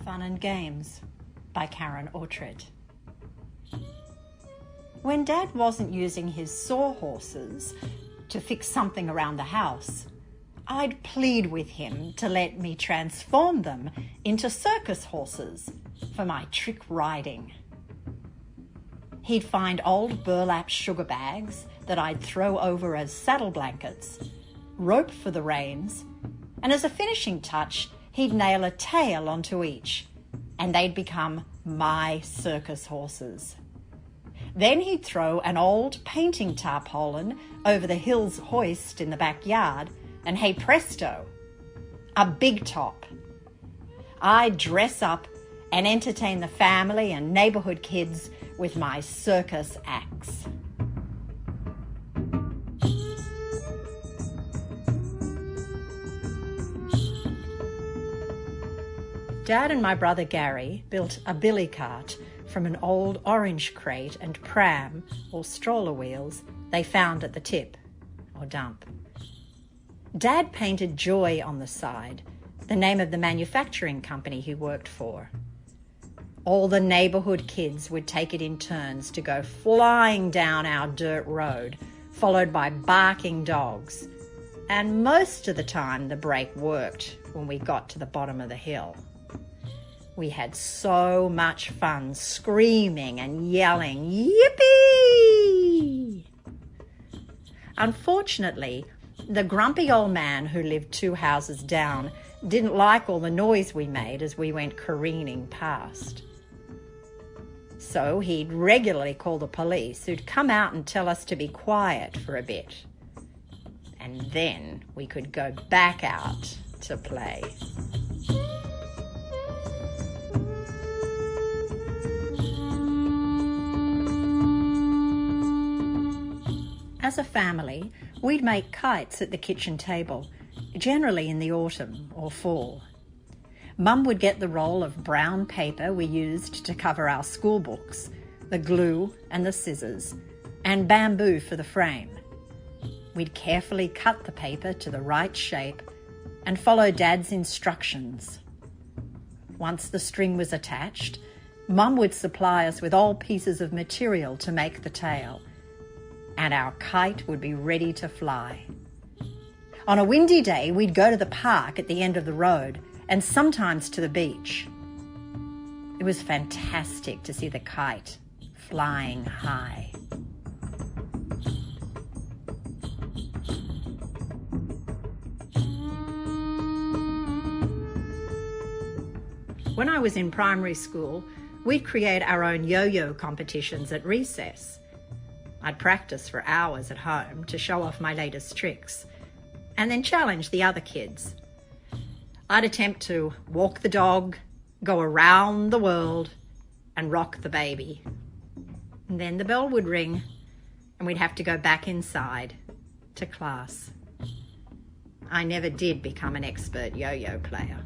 Fun and Games by Karen Oughtred. When Dad wasn't using his sawhorses to fix something around the house, I'd plead with him to let me transform them into circus horses for my trick riding. He'd find old burlap sugar bags that I'd throw over as saddle blankets, rope for the reins, and as a finishing touch, he'd nail a tail onto each, and they'd become my circus horses. Then he'd throw an old painting tarpaulin over the hill's hoist in the backyard, and hey presto, a big top. I'd dress up and entertain the family and neighbourhood kids with my circus acts. Dad and my brother Gary built a billy cart from an old orange crate and pram or stroller wheels they found at the tip or dump. Dad painted Joy on the side, the name of the manufacturing company he worked for. All the neighbourhood kids would take it in turns to go flying down our dirt road, followed by barking dogs. And most of the time the brake worked when we got to the bottom of the hill. We had so much fun screaming and yelling, "Yippee!" Unfortunately, the grumpy old man who lived 2 houses down didn't like all the noise we made as we went careening past. So he'd regularly call the police, who'd come out and tell us to be quiet for a bit. And then we could go back out to play. As a family, we'd make kites at the kitchen table, generally in the autumn or fall. Mum would get the roll of brown paper we used to cover our school books, the glue and the scissors, and bamboo for the frame. We'd carefully cut the paper to the right shape and follow Dad's instructions. Once the string was attached, Mum would supply us with all pieces of material to make the tail, and our kite would be ready to fly. On a windy day, we'd go to the park at the end of the road and sometimes to the beach. It was fantastic to see the kite flying high. When I was in primary school, we'd create our own yo-yo competitions at recess. I'd practice for hours at home to show off my latest tricks and then challenge the other kids. I'd attempt to walk the dog, go around the world, and rock the baby. And then the bell would ring and we'd have to go back inside to class. I never did become an expert yo-yo player.